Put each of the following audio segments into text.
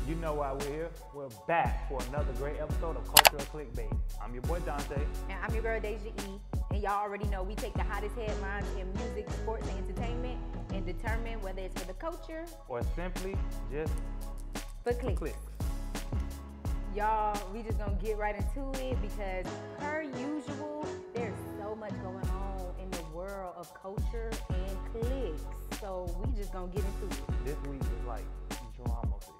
You know why we're here. We're back for another great episode of Cultural Clickbait. I'm your boy Dante. And I'm your girl Daysha E. And y'all already know we take the hottest headlines in music, sports, and entertainment and determine whether it's for the culture or simply just for clicks. Y'all, we just gonna get right into it because per usual, there's so much going on in the world of culture and clicks. So we just gonna get into it. This week is like drama filled.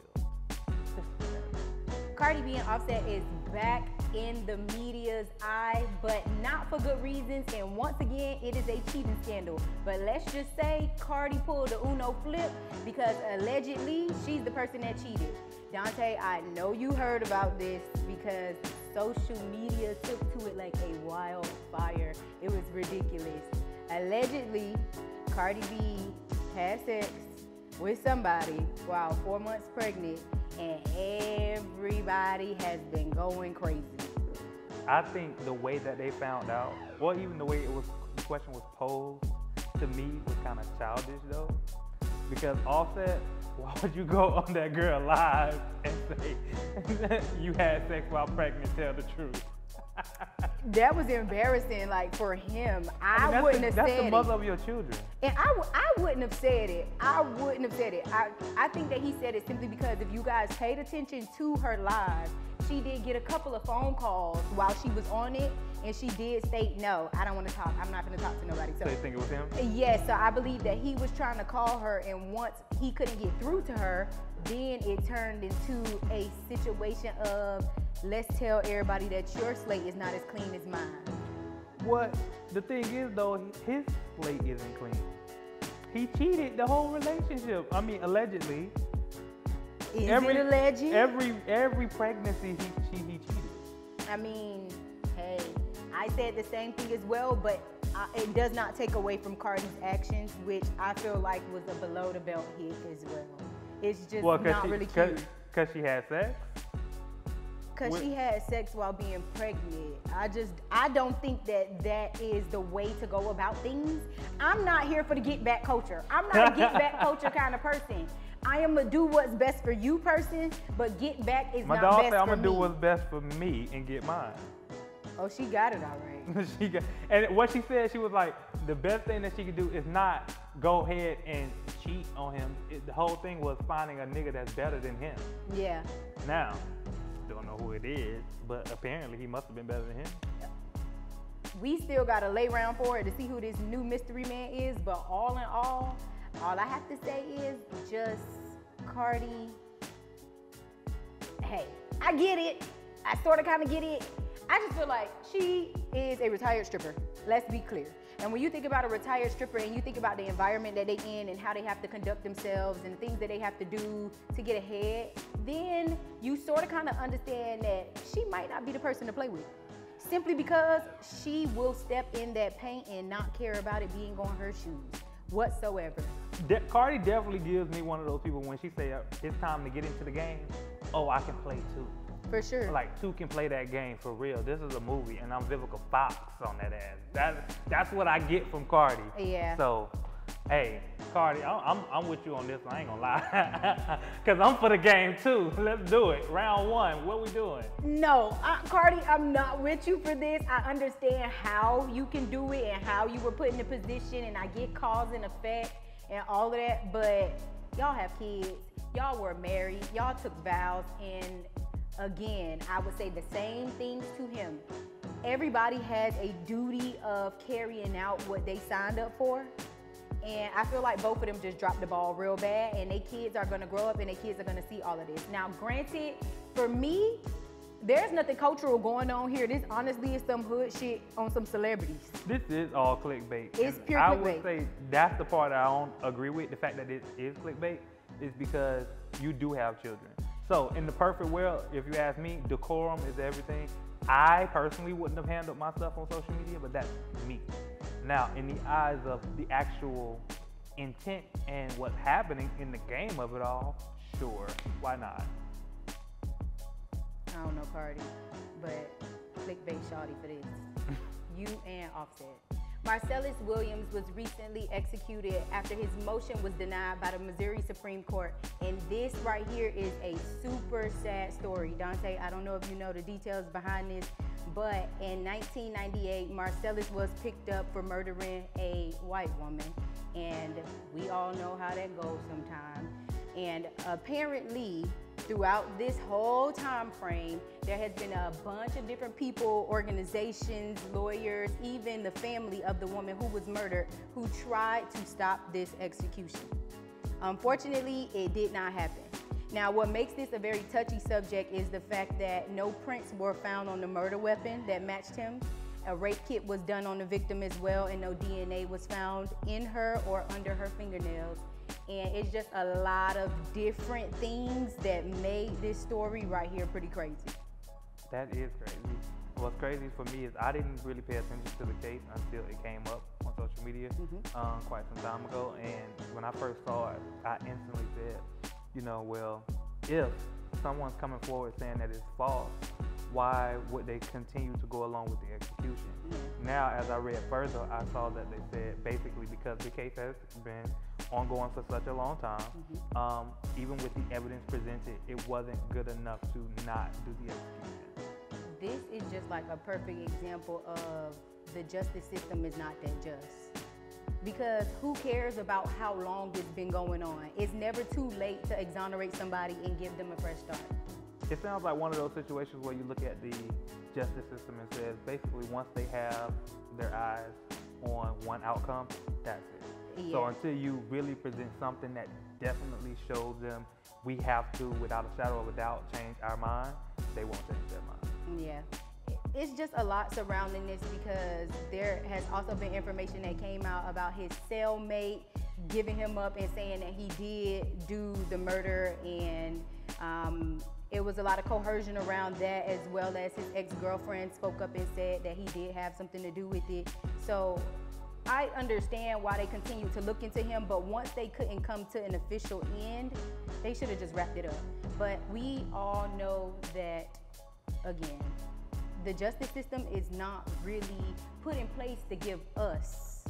Cardi B and Offset is back in the media's eye, but not for good reasons. And once again, it is a cheating scandal. But let's just say Cardi pulled the Uno flip because allegedly she's the person that cheated. Dante, I know you heard about this because social media took to it like a wildfire. It was ridiculous. Allegedly, Cardi B had sex with somebody while 4 months pregnant, and everybody has been going crazy. I think the way that they found out, or even the way the question was posed, to me was kind of childish though. Because Offset, why would you go on that girl live and say you had sex while pregnant, tell the truth? That was embarrassing, like, for him. I wouldn't have said it. That's the mother of your children. And I wouldn't have said it. I wouldn't have said it. I think that he said it simply because if you guys paid attention to her live, she did get a couple of phone calls while she was on it, and she did state, no, I don't want to talk. I'm not going to talk to nobody. So you think it was him? Yes, so I believe that he was trying to call her, and once he couldn't get through to her, then it turned into a situation of, let's tell everybody that your slate is not as clean as mine. What the thing is though, his slate isn't clean. He cheated the whole relationship. I mean, allegedly. Is it alleged? Every pregnancy he cheated. I mean, hey, I said the same thing as well, but it does not take away from Cardi's actions, which I feel like was a below the belt hit as well. It's just not really cute. Because she had sex? Because she had sex while being pregnant. I don't think that is the way to go about things. I'm not here for the get back culture. I'm not a get back culture kind of person. I am a do what's best for you person, but get back is not best for me. My dog said I'm gonna do what's best for me and get mine. Oh, she got it all right. And what she said, she was like, the best thing that she could do is not go ahead and cheat on him. The whole thing was finding a nigga that's better than him. Yeah. Now, don't know who it is, but apparently he must have been better than him. We still gotta lay around for it to see who this new mystery man is, but all in all I have to say is just Cardi, hey, I get it. I sort of kind of get it. I just feel like she is a retired stripper. Let's be clear. And when you think about a retired stripper and you think about the environment that they in and how they have to conduct themselves and things that they have to do to get ahead, then you sort of kind of understand that she might not be the person to play with. Simply because she will step in that paint and not care about it being on her shoes whatsoever. Cardi definitely gives me one of those people when she say it's time to get into the game, oh, I can play too. For sure. Like, two can play that game for real. This is a movie, and I'm Vivica Fox on that ass. That's what I get from Cardi. Yeah. So, hey, Cardi, I'm with you on this. I ain't gonna lie, cause I'm for the game too. Let's do it. Round one. What we doing? No, Cardi, I'm not with you for this. I understand how you can do it and how you were put in a position, and I get cause and effect and all of that. But y'all have kids. Y'all were married. Y'all took vows and. Again, I would say the same things to him. Everybody has a duty of carrying out what they signed up for. And I feel like both of them just dropped the ball real bad, and their kids are gonna grow up and their kids are gonna see all of this. Now, granted, for me, there's nothing cultural going on here. This honestly is some hood shit on some celebrities. This is all clickbait. It's pure clickbait. I would say that's the part I don't agree with. The fact that it is clickbait is because you do have children. So in the perfect world, if you ask me, decorum is everything. I personally wouldn't have handled my stuff on social media, but that's me. Now, in the eyes of the actual intent and what's happening in the game of it all, sure, why not? I don't know, Cardi, but clickbait shawty for this. You and Offset. Marcellus Williams was recently executed after his motion was denied by the Missouri Supreme Court. And this right here is a super super sad story. Dante, I don't know if you know the details behind this, but in 1998, Marcellus was picked up for murdering a white woman. And we all know how that goes sometimes. And apparently, throughout this whole time frame, there has been a bunch of different people, organizations, lawyers, even the family of the woman who was murdered, who tried to stop this execution. Unfortunately, it did not happen. Now, what makes this a very touchy subject is the fact that no prints were found on the murder weapon that matched him. A rape kit was done on the victim as well, and no DNA was found in her or under her fingernails. And it's just a lot of different things that made this story right here pretty crazy. That is crazy. What's crazy for me is I didn't really pay attention to the case until it came up on social media quite some time ago. And when I first saw it, I instantly said, you know, well, if someone's coming forward saying that it's false, why would they continue to go along with the execution? Now, as I read further, I saw that they said basically because the case has been ongoing for such a long time, even with the evidence presented, it wasn't good enough to not do the execution. This is just like a perfect example of the justice system is not that just. Because who cares about how long it's been going on? It's never too late to exonerate somebody and give them a fresh start. It sounds like one of those situations where you look at the justice system and says basically once they have their eyes on one outcome, that's it. Yeah. So until you really present something that definitely shows them we have to, without a shadow of a doubt, change our mind, they won't change their mind. Yeah. It's just a lot surrounding this because there has also been information that came out about his cellmate giving him up and saying that he did do the murder, and it was a lot of coercion around that, as well as his ex-girlfriend spoke up and said that he did have something to do with it. So I understand why they continue to look into him, but once they couldn't come to an official end, they should have just wrapped it up. But we all know that, again, the justice system is not really put in place to give us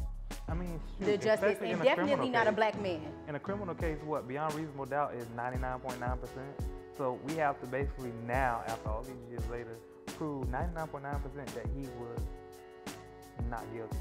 the justice, and definitely not a black man. In a criminal case, what, beyond reasonable doubt is 99.9%. So we have to basically now, after all these years later, prove 99.9% that he was not guilty.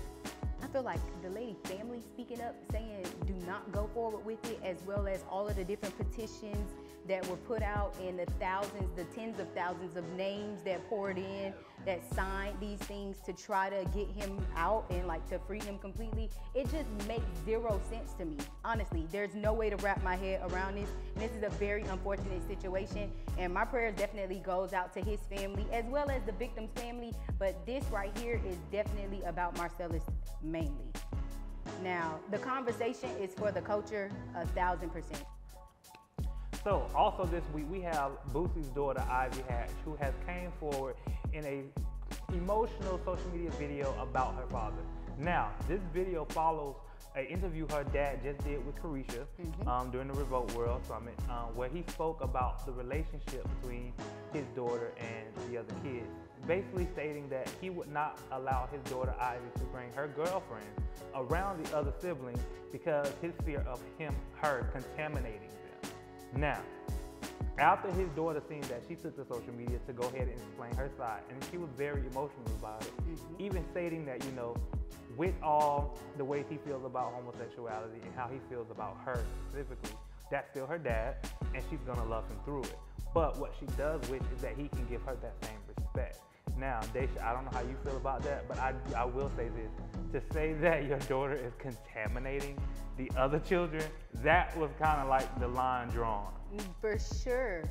I feel like the lady family speaking up, saying do not go forward with it, as well as all of the different petitions that were put out, and the thousands, the tens of thousands of names that poured in, that signed these things to try to get him out and like to free him completely. It just makes zero sense to me. Honestly, there's no way to wrap my head around this. And this is a very unfortunate situation. And my prayers definitely goes out to his family as well as the victim's family. But this right here is definitely about Marcellus mainly. Now, the conversation is for the culture 1,000%. So also this week we have Boosie's daughter Ivy Hatch, who has came forward in a emotional social media video about her father. Now, this video follows an interview her dad just did with Carisha during the Revolt World Summit, where he spoke about the relationship between his daughter and the other kids, basically stating that he would not allow his daughter Ivy to bring her girlfriend around the other siblings because his fear of her contaminating them. Now, after his daughter seen that, she took to social media to go ahead and explain her side, and she was very emotional about it, even stating that, you know, with all the ways he feels about homosexuality and how he feels about her specifically, that's still her dad, and she's gonna love him through it. But what she does wish is that he can give her that same respect. Now, Daysha, I don't know how you feel about that, but I will say this. To say that your daughter is contaminating the other children, that was kind of like the line drawn. For sure,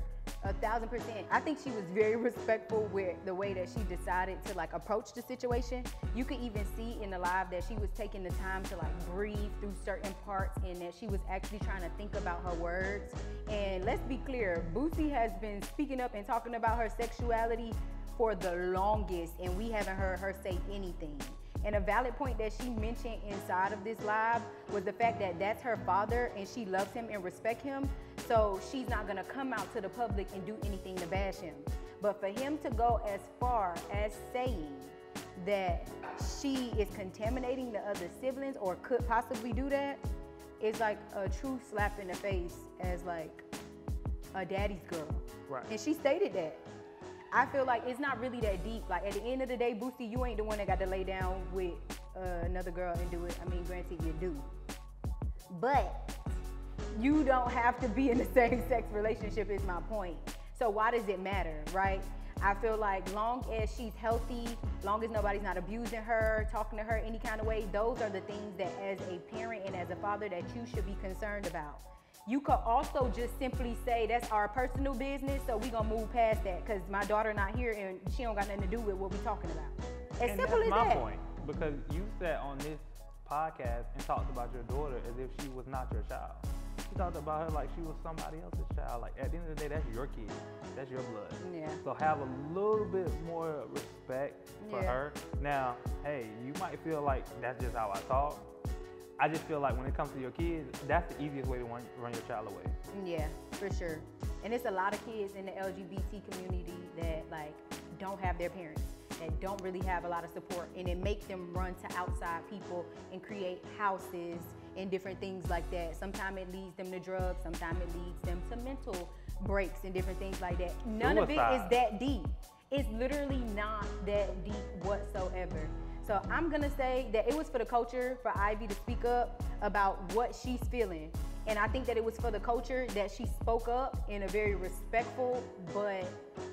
1,000%. I think she was very respectful with the way that she decided to like approach the situation. You could even see in the live that she was taking the time to like breathe through certain parts, and that she was actually trying to think about her words. And let's be clear, Boosie has been speaking up and talking about her sexuality for the longest, and we haven't heard her say anything. And a valid point that she mentioned inside of this live was the fact that that's her father and she loves him and respects him. So she's not gonna come out to the public and do anything to bash him. But for him to go as far as saying that she is contaminating the other siblings or could possibly do that, is like a true slap in the face as like a daddy's girl. Right. And she stated that. I feel like it's not really that deep. Like at the end of the day, Boosie, you ain't the one that got to lay down with another girl and do it. I mean, granted, you do. But you don't have to be in the same-sex relationship is my point. So why does it matter, right? I feel like long as she's healthy, long as nobody's not abusing her, talking to her any kind of way, those are the things that as a parent and as a father that you should be concerned about. You could also just simply say that's our personal business, so we gonna move past that because my daughter not here and she don't got nothing to do with what we talking about. As simple as that. That's my point, because you sat on this podcast and talked about your daughter as if she was not your child. You talked about her like she was somebody else's child. Like at the end of the day, that's your kid. That's your blood. Yeah. So have a little bit more respect for her. Now, hey, you might feel like that's just how I talk. I just feel like when it comes to your kids, that's the easiest way to run your child away. Yeah, for sure. And it's a lot of kids in the LGBT community that like don't have their parents, that don't really have a lot of support, and it makes them run to outside people and create houses and different things like that. Sometimes it leads them to drugs, sometimes it leads them to mental breaks and different things like that. None of it is that deep. It's literally not that deep whatsoever. So I'm gonna say that it was for the culture, for Ivy to speak up about what she's feeling. And I think that it was for the culture that she spoke up in a very respectful, but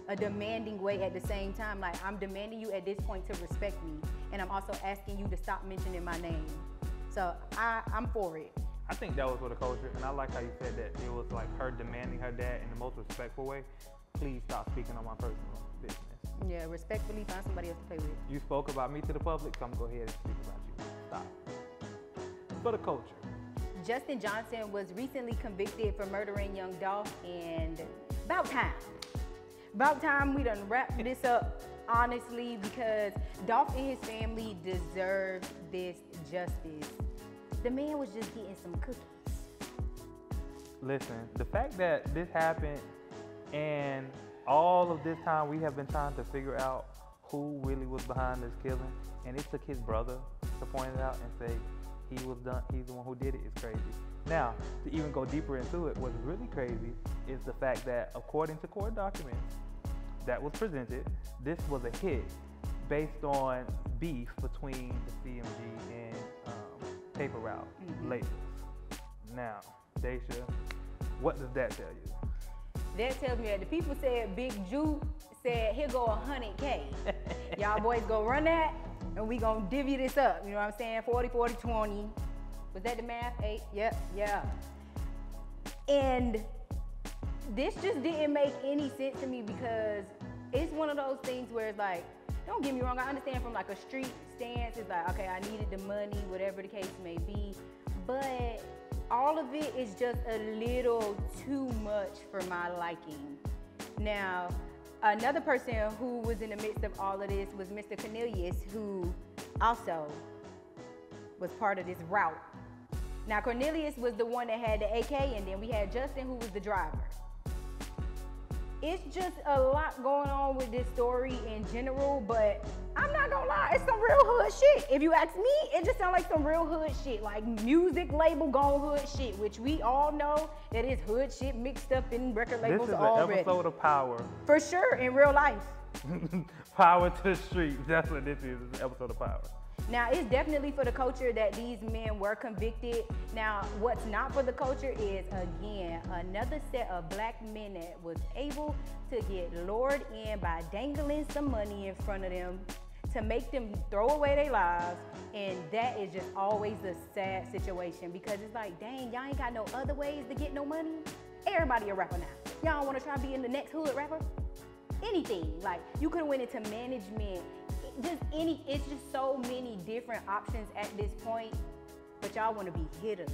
a demanding way at the same time. Like, I'm demanding you at this point to respect me. And I'm also asking you to stop mentioning my name. So I'm for it. I think that was for the culture, and I like how you said that. It was like her demanding her dad in the most respectful way. Please stop speaking on my personal business. Yeah, respectfully find somebody else to play with. You spoke about me to the public, so I'm gonna go ahead and speak about you. Stop. For the culture. Justin Johnson was recently convicted for murdering young Dolph, and about time. About time we done wrap this up, honestly, because Dolph and his family deserve this justice. The man was just getting some cookies. Listen, the fact that this happened and all of this time we have been trying to figure out who really was behind this killing, and it took his brother to point it out and say he's the one who did it, is crazy. Now, to even go deeper into it, what's really crazy is the fact that according to court documents that was presented, this was a hit based on beef between the CMG and Paper Route labels. Now, Daysha, what does that tell you? That tells me that the people said Big Ju said he'll go 100K. Y'all boys go run that and we gonna divvy this up. You know what I'm saying? 40, 40, 20. Was that the math? 8? Yep, yeah. And this just didn't make any sense to me because it's one of those things where it's like, don't get me wrong, I understand from like a street stance, it's like, okay, I needed the money, whatever the case may be, but all of it is just a little too much for my liking. Now, another person who was in the midst of all of this was Mr. Cornelius, who also was part of this route. Now, Cornelius was the one that had the AK, and then we had Justin, who was the driver. It's just a lot going on with this story in general, but I'm not gonna lie, it's some real hood shit. If you ask me, it just sounds like some real hood shit, like music label gone hood shit, which we all know that is hood shit mixed up in record labels already. This is an episode of Power. For sure, in real life. Power to the streets, that's what this is, it's an episode of Power. Now, it's definitely for the culture that these men were convicted. Now, what's not for the culture is, again, another set of black men that was able to get lured in by dangling some money in front of them to make them throw away their lives. And that is just always a sad situation because it's like, dang, y'all ain't got no other ways to get no money. Everybody a rapper now. Y'all don't want to try being the next hood rapper? Anything. Like, you could have went into management. It's just so many different options at this point, but y'all want to be hitters.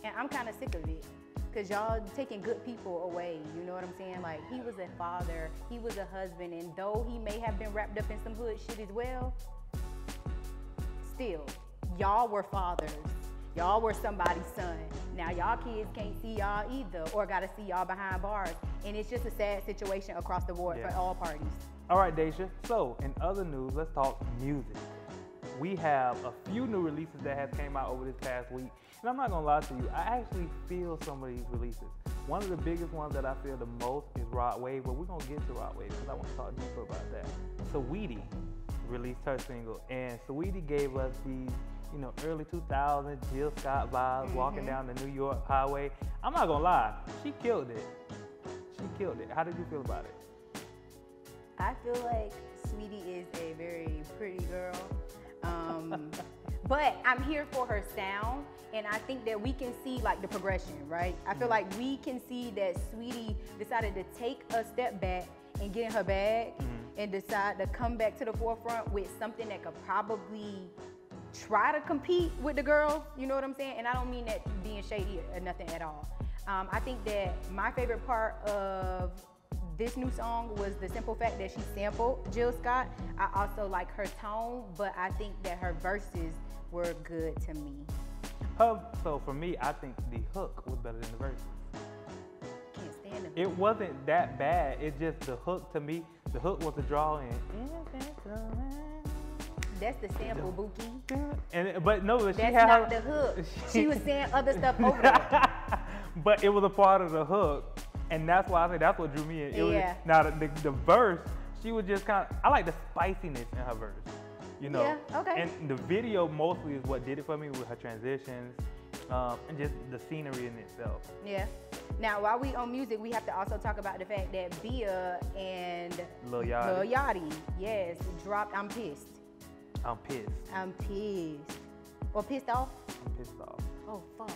And I'm kind of sick of it because y'all taking good people away, you know what I'm saying? Like, he was a father, he was a husband, and though he may have been wrapped up in some hood shit as well, still, y'all were fathers. Y'all were somebody's son. Now y'all kids can't see y'all either or gotta see y'all behind bars. And it's just a sad situation across the board for all parties. All right, Daysha. So, in other news, let's talk music. We have a few new releases that have came out over this past week. And I'm not gonna lie to you, I actually feel some of these releases. One of the biggest ones that I feel the most is Rod Wave, but we're gonna get to Rod Wave because I want to talk deeper about that. Saweetie released her single, and Saweetie gave us these, you know, early 2000s Jill Scott vibes, walking down the New York highway. I'm not gonna lie, she killed it. She killed it. How did you feel about it? I feel like Saweetie is a very pretty girl. But I'm here for her sound, and I think that we can see like the progression, right? I feel like we can see that Saweetie decided to take a step back and get in her bag and decide to come back to the forefront with something that could probably try to compete with the girls, you know what I'm saying? And I don't mean that being shady or nothing at all. I think that my favorite part of this new song was the simple fact that she sampled Jill Scott. I also like her tone, but I think that her verses were good to me. So for me, I think the hook was better than the verses. Can't stand them. It wasn't that bad. It's just the hook to me. The hook was the draw in. That's the sample, Bookie. But no, she That's had not her, the hook. She was saying other stuff over there. But it was a part of the hook, and that's why I say that's what drew me in. It was, now the verse, she was just kind of, I like the spiciness in her verse, you know. Yeah, okay. And the video mostly is what did it for me with her transitions, and just the scenery in itself. Yeah. Now, while we on music, we have to also talk about the fact that Bia and Lil Yachty, yes, dropped I'm Pissed. I'm pissed. I'm pissed. Or pissed off? I'm pissed off. Oh, fuck.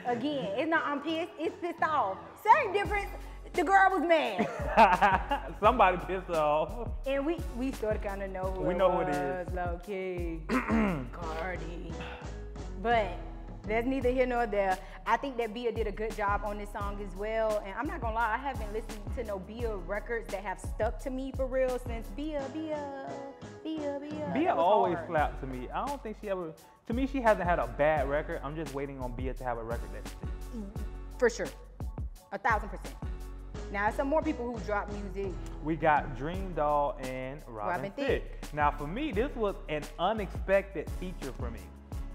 Again, it's not I'm pissed, it's pissed off. Same difference. The girl was mad. Somebody pissed her off. And we sort of kind of know who we it know was. who it is. Low-key. Cardi. But that's neither here nor there. I think that Bia did a good job on this song as well. And I'm not gonna lie, I haven't listened to no Bia records that have stuck to me for real since Bia. Bia always slapped to me. I don't think she ever, to me, she hasn't had a bad record. I'm just waiting on Bia to have a record that sticks. For sure, 1,000%. Now, some more people who drop music. We got Dream Doll and Robin Thicke. Now, for me, this was an unexpected feature for me.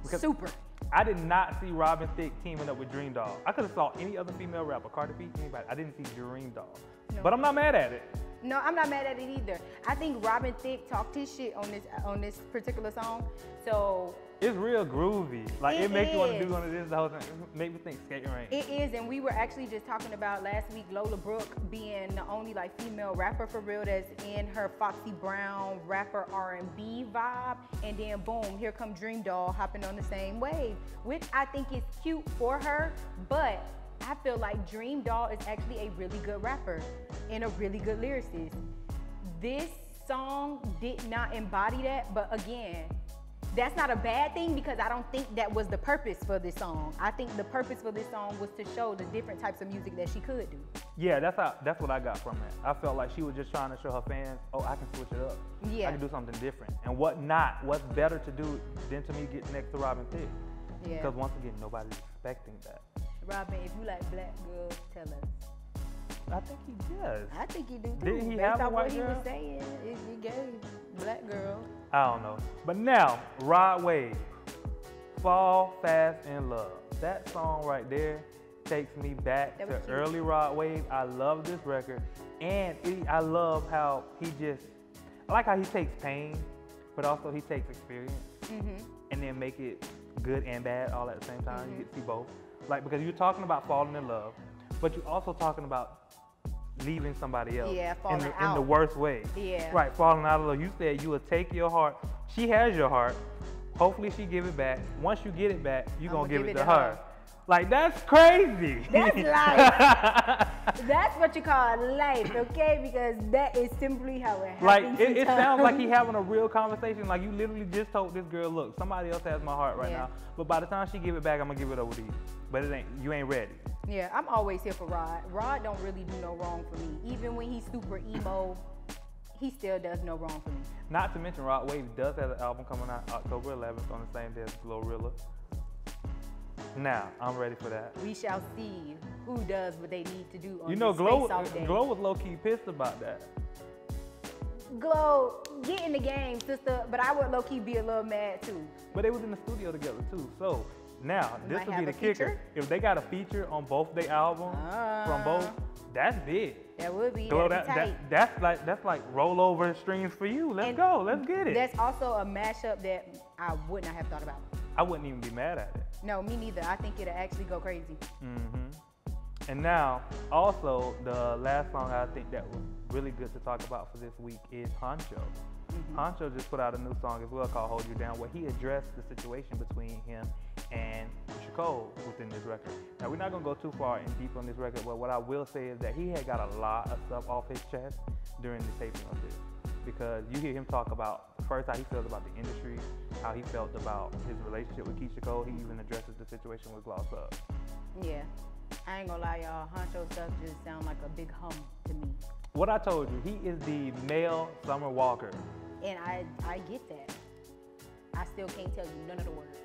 Super. I did not see Robin Thicke teaming up with Dream Doll. I could have saw any other female rapper, Cardi B, anybody. I didn't see Dream Doll. No. But I'm not mad at it. No, I'm not mad at it either. I think Robin Thicke talked his shit on this particular song. So it's real groovy. Like it makes you want to do one of this the whole time. It make me think Skating Rain. It is, and we were actually just talking about last week Lola Brooke being the only like female rapper for real that's in her Foxy Brown rapper R&B vibe, and then boom, here come Dream Doll hopping on the same wave, which I think is cute for her, but I feel like Dream Doll is actually a really good rapper and a really good lyricist. This song did not embody that, but again, that's not a bad thing because I don't think that was the purpose for this song. I think the purpose for this song was to show the different types of music that she could do. Yeah, that's what I got from it. I felt like she was just trying to show her fans, oh, I can switch it up. Yeah. I can do something different. And what's better to do than to me get next to Robin Thicke? Yeah. Because once again, nobody's expecting that. Robin, if you like black girls, tell us. I think he does. I think he do too. Didn't he Based have a on white what he girl? was saying, he gave black girl. I don't know. But now, Rod Wave, Fall Fast in Love. That song right there takes me back to early Rod Wave. I love this record. And I love how I like how he takes pain, but also he takes experience and then make it good and bad all at the same time. You get to see both. Like, because you're talking about falling in love, but you're also talking about leaving somebody else in the worst way. Yeah. Right, falling out of love. You said you would take your heart. She has your heart. Hopefully she give it back. Once you get it back, you're going to give it to her. Like, that's crazy. That's life. That's what you call life, okay? Because that is simply how it happens. Like, it sounds like he having a real conversation. Like, you literally just told this girl, look, somebody else has my heart right now. But by the time she give it back, I'm going to give it over to you. But you ain't ready. Yeah, I'm always here for Rod. Rod don't really do no wrong for me. Even when he's super emo, he still does no wrong for me. Not to mention, Rod Wave does have an album coming out October 11th on the same day as Glorilla. Now, I'm ready for that. We shall see who does what they need to do on you know, this Glow was low-key pissed about that. Glow, get in the game, sister, but I would low-key be a little mad too. But they was in the studio together too, so Now, We this might would be have the a kicker. feature? If they got a feature on both their albums, from both, that's big. That would be. So That'd be tight. that's like rollover streams for you. Let's go. Let's get it. That's also a mashup that I would not have thought about. I wouldn't even be mad at it. No, me neither. I think it'll actually go crazy. And now, also, the last song I think that was really good to talk about for this week is Honcho. Honcho just put out a new song as well called Hold You Down, where he addressed the situation between him and Cole within this record. Now, we're not going to go too far in deep on this record, but what I will say is that he had got a lot of stuff off his chest during the taping of this. Because you hear him talk about, first, how he feels about the industry, how he felt about his relationship with Keisha Cole. He even addresses the situation with Gloss Up. Yeah. I ain't gonna lie, y'all. Honcho stuff just sound like a big hum to me. What I told you, he is the male Summer Walker. And I get that. I still can't tell you none of the words.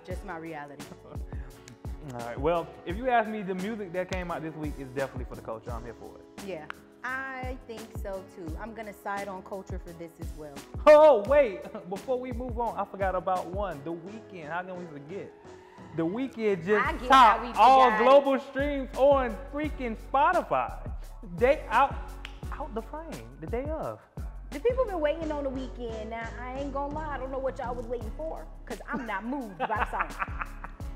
Just my reality. All right. Well, if you ask me, the music that came out this week is definitely for the culture. I'm here for it. Yeah, I think so too. I'm gonna side on culture for this as well. Oh, wait. Before we move on, I forgot about one. The Weeknd. How can we forget? The Weeknd just topped all global streams on freaking Spotify. They out the frame the day of. The people been waiting on the Weeknd. Now, I ain't gonna lie, I don't know what y'all was waiting for, because I'm not moved by the song.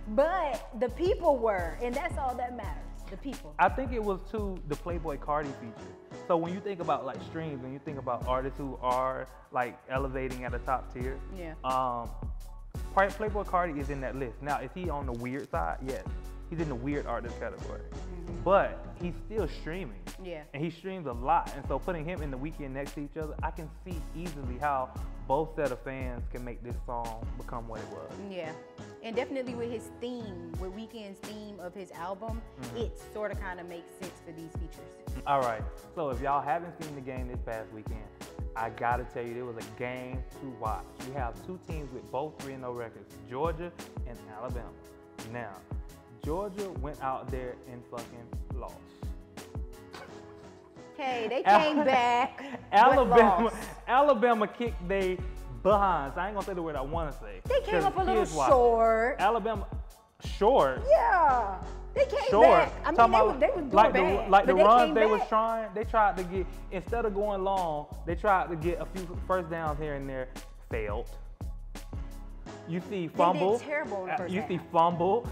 But the people were, and that's all that matters, the people. I think it was to the Playboy Cardi feature. So when you think about like streams, when you think about artists who are like elevating at a top tier, Playboy Cardi is in that list. Now, is he on the weird side? Yes. He's in the weird artist category. But he's still streaming. Yeah. And he streams a lot. And so putting him and the Weeknd next to each other, I can see easily how both set of fans can make this song become what it was. Yeah. And definitely with his theme, with Weeknd's theme of his album, it sort of kind of makes sense for these features. All right. So if y'all haven't seen the game this past weekend, I gotta tell you, it was a game to watch. We have two teams with both 3-0 records, Georgia and Alabama. Now, Georgia went out there and fucking lost. Hey, they came back. Alabama kicked they behinds. I ain't gonna say the word I wanna say. They came up a little short. Alabama, short? Yeah. They came back. I mean, they was doing bad. Like the runs they was trying, they tried to get, instead of going long, they tried to get a few first downs here and there, failed. You see fumble. They did terrible in the first half. See fumble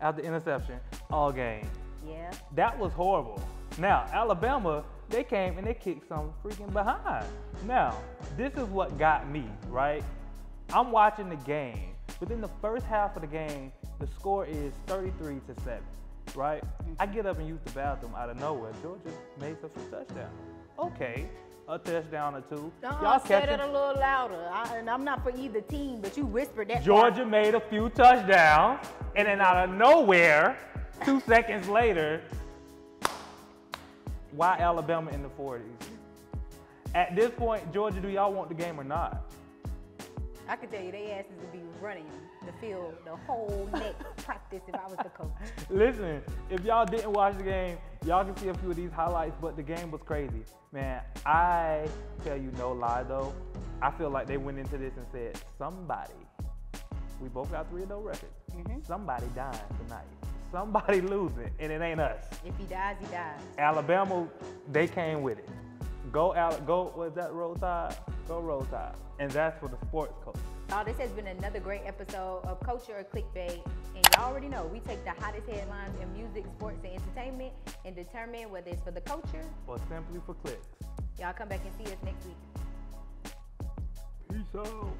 after interception all game. Yeah. That was horrible. Now, Alabama, they came and they kicked some freaking behind. Now, this is what got me, right? I'm watching the game. Within the first half of the game, the score is 33-7, right? I get up and use the bathroom out of nowhere. Georgia made some touchdowns. Okay, a touchdown or two. Y'all said it a little louder. And I'm not for either team, but you whispered that. Georgia made a few touchdowns, and then out of nowhere, 2 seconds later, why Alabama in the 40s? At this point, Georgia, do y'all want the game or not? I can tell you, they asses would be running the field the whole next practice if I was the coach. Listen, if y'all didn't watch the game, y'all can see a few of these highlights, but the game was crazy. Man, I tell you no lie though, I feel like they went into this and said, somebody, we both got 3-0 records, somebody dying tonight. Somebody losing, and it ain't us. If he dies, he dies. Alabama, they came with it. Go, what's that, Roll Tide? Go Roll Tide. And that's for the sports coach. This has been another great episode of Culture or Clickbait. And y'all already know, we take the hottest headlines in music, sports, and entertainment and determine whether it's for the culture or simply for clicks. Y'all come back and see us next week. Peace out.